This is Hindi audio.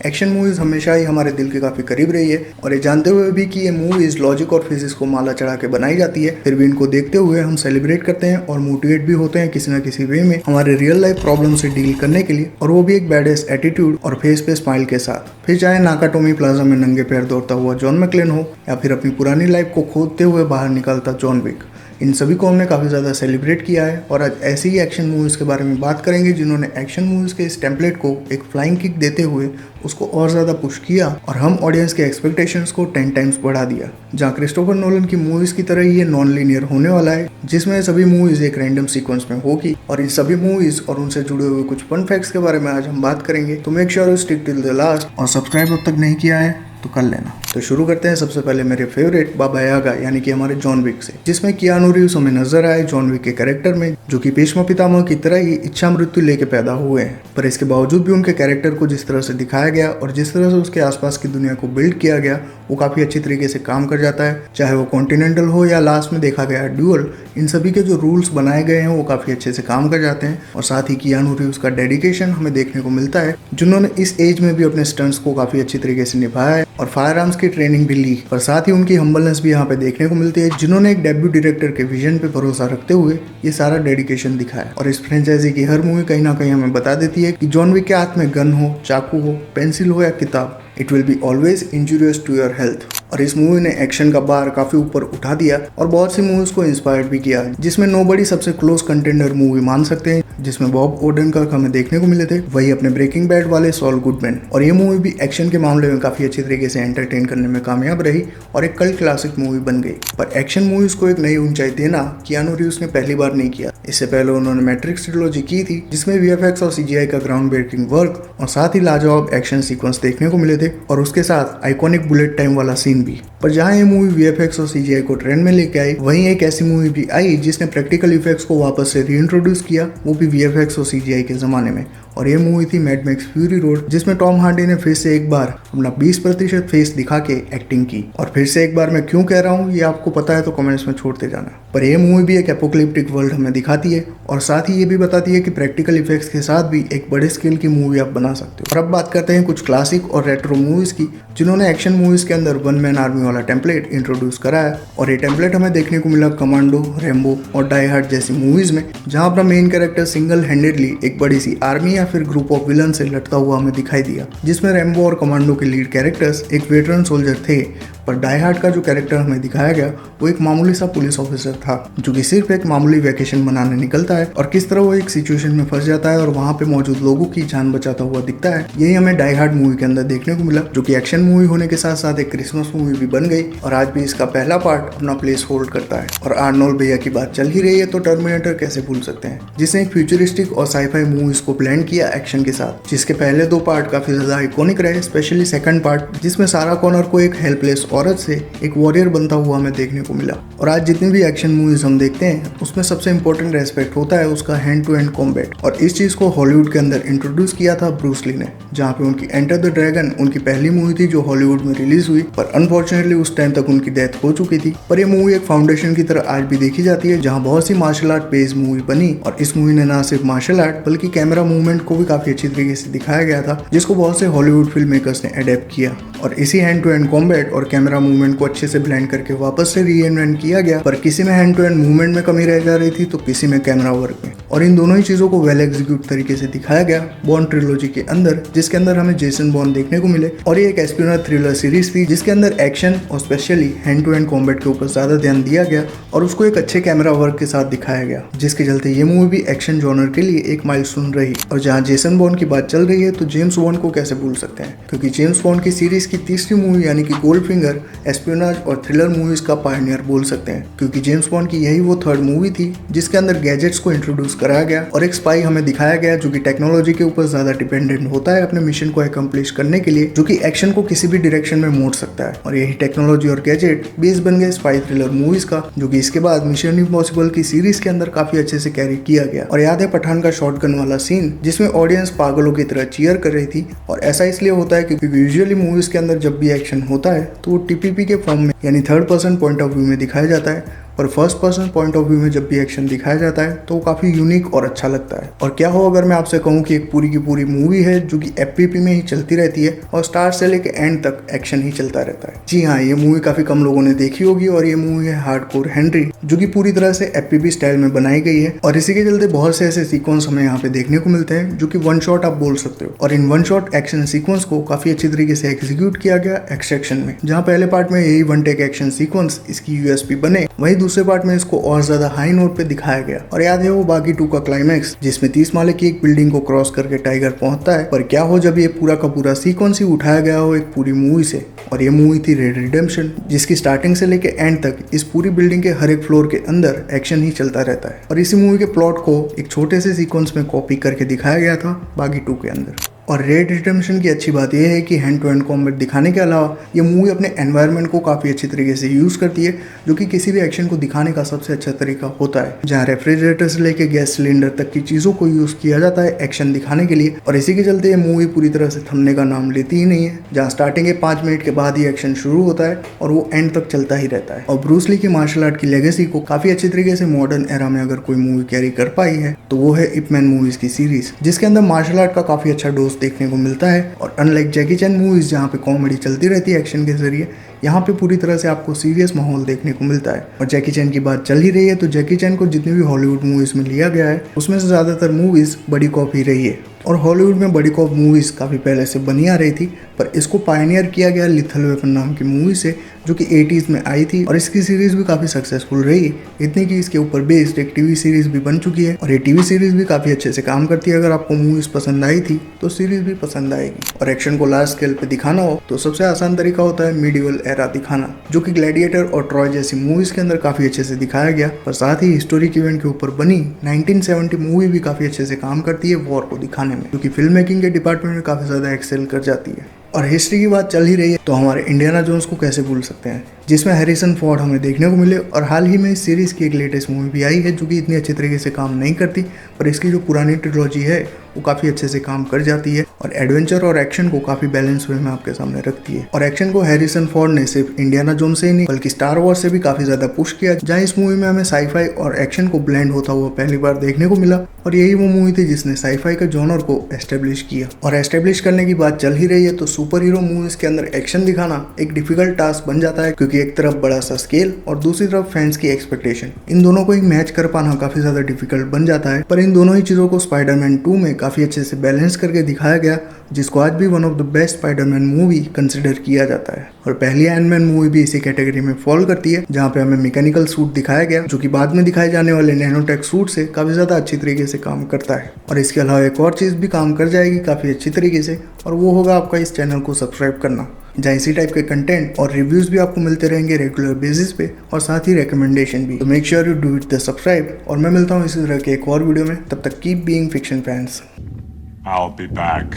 एक्शन मूवीज हमेशा ही हमारे दिल के काफी करीब रही है और ये जानते हुए भी कि ये मूवीज लॉजिक और फिजिक्स को माला चढ़ा के बनाई जाती है, फिर भी इनको देखते हुए हम सेलिब्रेट करते हैं और मोटिवेट भी होते हैं किसी न किसी वे में हमारे रियल लाइफ प्रॉब्लम से डील करने के लिए, और वो भी एक बैडेस एटीट्यूड और फेस पे स्माइल के साथ। फिर चाहे नाकाटोमी प्लाजा में नंगे पैर दौड़ता हुआ जॉन मैकक्लेन हो या फिर अपनी पुरानी लाइफ को खोदते हुए बाहर निकलता जॉन विक, इन सभी को हमने काफ़ी ज़्यादा सेलिब्रेट किया है। और आज ऐसी ही एक्शन मूवीज़ के बारे में बात करेंगे जिन्होंने एक्शन मूवीज़ के इस टेम्पलेट को एक फ्लाइंग किक देते हुए उसको और ज़्यादा पुश किया और हम ऑडियंस के एक्सपेक्टेशंस को 10 टाइम्स बढ़ा दिया। जहाँ क्रिस्टोफर नोलन की मूवीज़ की तरह ही ये नॉन लीनियर होने वाला है, जिसमें सभी मूवीज़ एक रैंडम सीक्वेंस में होगी और इन सभी मूवीज़ और उनसे जुड़े हुए कुछ फन फैक्ट्स के बारे में आज हम बात करेंगे। तो make sure you stick till the last और सब्सक्राइब अब तक नहीं किया है तो कर लेना। तो शुरू करते हैं सबसे पहले मेरे फेवरेट बाबा यागा यानी कि हमारे जॉन विक से, जिसमें कियानू रीव्स हमें नजर आए जॉन विक के कैरेक्टर में, जो कि भीष्म पितामह की तरह ही इच्छा मृत्यु लेके पैदा हुए हैं। पर इसके बावजूद भी उनके कैरेक्टर को जिस तरह से दिखाया गया और जिस तरह से उसके आसपास की दुनिया को बिल्ड किया गया वो काफी अच्छी तरीके से काम कर जाता है। चाहे वो कॉन्टिनेंटल हो या लास्ट में देखा गया ड्यूअल, इन सभी के जो रूल्स बनाए गए हैं वो काफी अच्छे से काम कर जाते हैं। और साथ ही कियानू रीव्स का डेडिकेशन हमें देखने को मिलता है, जिन्होंने इस एज में भी अपने स्टंट्स को काफी अच्छी तरीके से निभाया है और फायर आर्म्स की ट्रेनिंग भी ली। और साथ ही उनकी हम्बलनेस भी यहाँ पे देखने को मिलती है, जिन्होंने एक डेब्यू डायरेक्टर के विजन पे भरोसा रखते हुए ये सारा डेडिकेशन दिखाया। और इस फ्रेंचाइजी की हर मूवी कहीं ना कहीं हमें बता देती है कि जॉन विक के हाथ में गन हो, चाकू हो, पेंसिल हो या किताब, it will be always injurious to your health. और इस मूवी ने एक्शन का बार काफी ऊपर उठा दिया और बहुत सी मूवीज को इंस्पायर्ड भी किया, जिसमें नोबडी सबसे क्लोज कंटेंडर मूवी मान सकते हैं, जिसमें बॉब ओडेनकर्क हमें देखने को मिले थे, वही अपने ब्रेकिंग बैड वाले सॉल गुडमैन। और ये मूवी भी एक्शन के मामले में काफी अच्छी तरीके से एंटरटेन करने में कामयाब रही और एक कल्ट क्लासिक मूवी बन गई। पर एक्शन मूवीज को एक नई ऊंचाई देना कियानू रीव्स ने पहली बार नहीं किया। इससे पहले उन्होंने मैट्रिक्स ट्रिलॉजी की थी, जिसमें वीएफएक्स और सीजीआई का ग्राउंड ब्रेकिंग वर्क और साथ ही लाजवाब एक्शन सीक्वेंस देखने को मिले थे और उसके साथ आइकॉनिक बुलेट टाइम वाला सीन भी। पर जहां ये मूवी वीएफएक्स और सीजीआई को ट्रेंड में लेके आई, वहीं एक ऐसी मूवी भी आई जिसने प्रैक्टिकल इफेक्ट्स को वापस से रीइंट्रोड्यूस किया, वो भी वीएफएक्स और सीजीआई के जमाने में। और ये मूवी थी मैड मैक्स फ्यूरी रोड, जिसमें टॉम हार्डी ने फिर से एक बार अपना 20% फेस दिखा के एक्टिंग की। और फिर से एक बार मैं क्यों कह रहा हूँ ये आपको पता है तो कमेंट्स में छोड़ते जाना। पर यह मूवी भी एक एपोकलिप्टिक वर्ल्ड हमें दिखाती है और साथ ही ये भी बताती है कि प्रैक्टिकल इफेक्ट्स के साथ भी एक बड़े स्केल की मूवी आप बना सकते हो। और अब बात करते हैं कुछ क्लासिक और रेट्रो मूवीज की, जिन्होंने एक्शन मूवीज के अंदर वन मैन आर्मी वाला टेम्पलेट इंट्रोड्यूस करा है। और ये टेम्पलेट हमें देखने को मिला कमांडो, रेम्बो और डाई हार्ड जैसी मूवीज में, जहां अपना मेन कैरेक्टर सिंगल हैंडेडली एक बड़ी सी आर्मी या फिर ग्रुप ऑफ विलन से लड़ता हुआ हमें दिखाई दिया, जिसमें रेम्बो और कमांडो के लीड कैरेक्टर्स एक वेटरन सोल्जर थे। पर डाई हार्ड का जो कैरेक्टर हमें दिखाया गया वो एक मामूली सा पुलिस ऑफिसर था, जो कि सिर्फ एक मामूली वैकेशन मनाने निकलता है और किस तरह वो एक सिचुएशन में फंस जाता है और वहां पे मौजूद लोगों की जान बचाता हुआ दिखता है। यही हमें डाई हार्ड मूवी के अंदर देखने को मिला, जो कि एक्शन मूवी होने के साथ साथ एक क्रिसमस मूवी भी बन गई और आज भी इसका पहला पार्ट अपना प्लेस होल्ड करता है। और आर्नोल्ड भैया की बात चल ही रही है तो टर्मिनेटर कैसे भूल सकते हैं, जिसने एक फ्यूचरिस्टिक और साईफाई मूवीज को ब्लेंड किया एक्शन के साथ, जिसके पहले 2 पार्ट काफी ज्यादा आइकॉनिक रहे, स्पेशली सेकंड पार्ट, जिसमें सारा कॉनर को एक हेल्पलेस औरत से एक वॉरियर बनता हुआ हमें देखने को मिला। और आज जितनी भी एक्शन मूवीज हम देखते हैं उसमें सबसे इंपॉर्टेंट एस्पेक्ट होता है उसका हैंड टू हैंड कॉम्बैट, और इस चीज को हॉलीवुड के अंदर इंट्रोड्यूस किया था ब्रूस ली ने, जहाँ पे उनकी एंटर द ड्रैगन उनकी पहली मूवी थी जो हॉलीवुड में रिलीज हुई। पर अनफॉर्चुनेटली उस टाइम तक उनकी डेथ हो चुकी थी। पर यह मूवी एक फाउंडेशन की तरह आज भी देखी जाती है, जहाँ बहुत सी मार्शल आर्ट बेस्ड मूवी बनी और इस मूवी ने ना सिर्फ मार्शल आर्ट बल्कि कैमरा मूवमेंट को भी काफी अच्छी तरीके से दिखाया गया था, जिसको बहुत से हॉलीवुड फिल्म मेकर्स ने अडेप्ट किया। और इसी हैंड टू हैंड कॉम्बैट और कैमरा मूवमेंट को अच्छे से ब्लेंड करके वापस से रीइन्वेंट किया गया। पर किसी में हैंड टू हैंड मूवमेंट में कमी रह जा रही थी तो किसी में कैमरा वर्क में, और इन दोनों ही चीजों को वेल एग्जीक्यूट तरीके से दिखाया गया बॉन्ड ट्रिलॉजी के अंदर, जिसके अंदर हमें जेसन बॉन्ड देखने को मिले। और ये एक एस्पियोनेज थ्रिलर सीरीज थी जिसके अंदर एक्शन और specially hand to hand combat के ऊपर ज्यादा ध्यान दिया गया और उसको एक अच्छे कैमरा वर्क के साथ दिखाया गया, जिसके चलते ये मूवी भी एक्शन जॉनर के लिए एक माइलस्टोन रही। और जहाँ जेसन बॉन्ड की बात चल रही है तो जेम्स बॉन्ड को कैसे भूल सकते हैं, क्योंकि जेम्स बॉन्ड की सीरीज की तीसरी मूवी यानी कि गोल्डफिंगर एस्पियोनेज और थ्रिलर मूवीज का पायनियर बोल सकते हैं, क्योंकि जेम्स बॉन्ड की यही वो थर्ड मूवी थी जिसके अंदर गैजेट्स को इंट्रोड्यूस कराया गया और एक स्पाई हमें दिखाया गया जो कि टेक्नोलॉजी के ऊपर ज्यादा डिपेंडेंट होता है अपने मिशन को अकम्प्लिश करने के लिए, जो कि एक्शन को किसी भी डायरेक्शन में मोड़ सकता है। और यही टेक्नोलॉजी और गैजेट बेस बन गए स्पाई थ्रिलर मूवीज का, जो कि इसके बाद मिशन इम्पॉसिबल की सीरीज के अंदर काफी अच्छे से कैरी किया गया। और याद है पठान का शॉटगन वाला सीन, जिसमें ऑडियंस पागलों की तरह चीयर कर रही थी। और ऐसा इसलिए होता है क्योंकि यूजुअली मूवीज के अंदर जब भी एक्शन होता है तो वो टीपीपी के फॉर्म में यानी third person point of view में दिखाया जाता है, पर first person point of view में जब भी एक्शन दिखाया जाता है तो वो काफी यूनिक और अच्छा लगता है। और क्या हो अगर मैं आपसे कहूँ कि एक पूरी की पूरी मूवी है जो कि एफपीपी में ही चलती रहती है और स्टार्ट से लेके एंड तक एक्शन ही चलता रहता है। जी हाँ, ये मूवी काफी कम लोगों ने देखी होगी और ये मूवी है हार्डकोर हेनरी, जो कि पूरी तरह से एफपीपी स्टाइल में बनाई गई है और इसी के चलते बहुत से ऐसे सीक्वेंस हमें यहाँ पे देखने को मिलते हैं जो कि वन शॉट आप बोल सकते हो। और in one shot action sequence को काफी अच्छी तरीके से एग्जीक्यूट किया गया एक्सट्रैक्शन में, जहाँ पहले पार्ट में यही वन टेक एक्शन सीक्वेंस इसकी यूएसपी बने, वहीं दूसरे पार्ट में इसको और ज्यादा हाई नोट पे दिखाया गया। और याद है वो बागी 2 का क्लाइमैक्स जिसमें 30 माले की एक बिल्डिंग को क्रॉस करके टाइगर पहुंचता है। पर क्या हो जब ये पूरा का पूरा सीक्वेंस ही उठाया गया हो एक पूरी मूवी से, और ये मूवी थी रेड रिडेम्पशन, जिसकी स्टार्टिंग से लेके एंड तक इस पूरी बिल्डिंग के हर एक फ्लोर के अंदर एक्शन ही चलता रहता है। और इसी मूवी के प्लॉट को एक छोटे से सीक्वेंस में कॉपी करके दिखाया गया था बागी 2 के अंदर। और रेड रिडेम्पशन की अच्छी बात यह है कि हैंड टू हैंड कॉम्बैट दिखाने के अलावा ये मूवी अपने एनवायरनमेंट को काफ़ी अच्छी तरीके से यूज़ करती है, जो कि किसी भी एक्शन को दिखाने का सबसे अच्छा तरीका होता है, जहाँ रेफ्रिजरेटर से लेके गैस सिलेंडर तक की चीज़ों को यूज़ किया जाता है एक्शन दिखाने के लिए। और इसी के चलते ये मूवी पूरी तरह से थमने का नाम लेती ही नहीं है, जहाँ स्टार्टिंग के 5 मिनट के बाद ही एक्शन शुरू होता है और वो एंड तक चलता ही रहता है। और ब्रूस ली की मार्शल आर्ट की लेगेसी को काफ़ी अच्छी तरीके से मॉडर्न एरा में अगर कोई मूवी कैरी कर पाई है तो वो है इप मैन मूवीज की सीरीज, जिसके अंदर मार्शल आर्ट का काफ़ी अच्छा डोज देखने को मिलता है। और अनलाइक जैकी चैन मूवीज जहाँ पे कॉमेडी चलती रहती है एक्शन के जरिए, यहाँ पे पूरी तरह से आपको सीरियस माहौल देखने को मिलता है। और जैकी चैन की बात चल ही रही है तो जैकी चैन को जितनी भी हॉलीवुड मूवीज में लिया गया है उसमें से ज़्यादातर मूवीज बड़ी कॉप ही रही है। और हॉलीवुड में बड़ी कॉप मूवीज काफ़ी पहले से बनी आ रही थी, पर इसको पायनियर किया गया लिथल वेपन नाम की मूवी से, जो कि 80s में आई थी। और इसकी सीरीज भी काफ़ी सक्सेसफुल रही, इतनी कि इसके ऊपर बेस्ड एक टीवी सीरीज भी बन चुकी है और ये टीवी सीरीज भी काफ़ी अच्छे से काम करती है। अगर आपको मूवीज पसंद आई थी तो सीरीज भी पसंद आएगी। और एक्शन को लार्ज स्केल पे दिखाना हो तो सबसे आसान तरीका होता है मिडिवल एरा दिखाना, जो कि ग्लैडिएटर और ट्रॉय जैसी मूवीज के अंदर काफ़ी अच्छे से दिखाया गया। पर साथ ही हिस्टोरिक इवेंट के ऊपर बनी 1970 मूवी भी काफ़ी अच्छे से काम करती है वॉर को दिखाने में, क्योंकि फिल्म मेकिंग के डिपार्टमेंट में काफ़ी ज़्यादा एक्सेल कर जाती है। और हिस्ट्री की बात चल ही रही है तो हमारे इंडियाना जोन्स को कैसे भूल सकते हैं, जिसमें हैरिसन फोर्ड हमें देखने को मिले। और हाल ही में इस सीरीज़ की एक लेटेस्ट मूवी भी आई है जो कि इतनी अच्छे तरीके से काम नहीं करती, पर इसकी जो पुरानी ट्रिलॉजी है वो काफ़ी अच्छे से काम कर जाती है और एडवेंचर और एक्शन को काफ़ी बैलेंस वे में आपके सामने रखती है। और एक्शन को हैरिसन फोर्ड ने सिर्फ इंडियाना जोन्स से ही नहीं बल्कि स्टार वॉर्स से भी काफ़ी ज़्यादा पुश किया, जहाँ इस मूवी में हमें साईफाई और एक्शन को ब्लेंड होता हुआ पहली बार देखने को मिला। और यही वो मूवी थी जिसने साईफाई का जॉनर को एस्टेब्लिश किया। और एस्टेब्लिश करने की बात चल ही रही है तो सुपर हीरो मूवीज के अंदर एक्शन दिखाना एक डिफिकल्ट टास्क बन जाता है, क्योंकि एक तरफ बड़ा सा स्केल और दूसरी तरफ फैंस की एक्सपेक्टेशन, इन दोनों को एक मैच कर पाना काफी ज्यादा डिफिकल्ट बन जाता है। पर इन दोनों ही चीजों को स्पाइडरमैन 2 में काफी अच्छे से बैलेंस करके दिखाया गया, जिसको आज भी one of the best Spiderman movie consider किया जाता है। और पहली आयरन मैन मूवी भी इसी कैटेगरी में फॉल करती है, जहाँ पे हमें मैकेनिकल सूट दिखाया गया जो कि बाद में दिखाए जाने वाले नैनोटेक सूट से काफी ज्यादा अच्छी तरीके से काम करता है। और इसके अलावा एक और चीज भी काम कर जाएगी काफी अच्छी तरीके से, और वो होगा आपका इस चैनल को सब्सक्राइब करना, जहाँ इसी टाइप के कंटेंट और रिव्यूज भी आपको मिलते रहेंगे रेगुलर बेसिस पे, और साथ ही रिकमेंडेशन भी। तो make sure you do it the subscribe. और मैं मिलता हूँ इसी तरह के एक और वीडियो में, तब तक keep being fiction fans. I'll be back.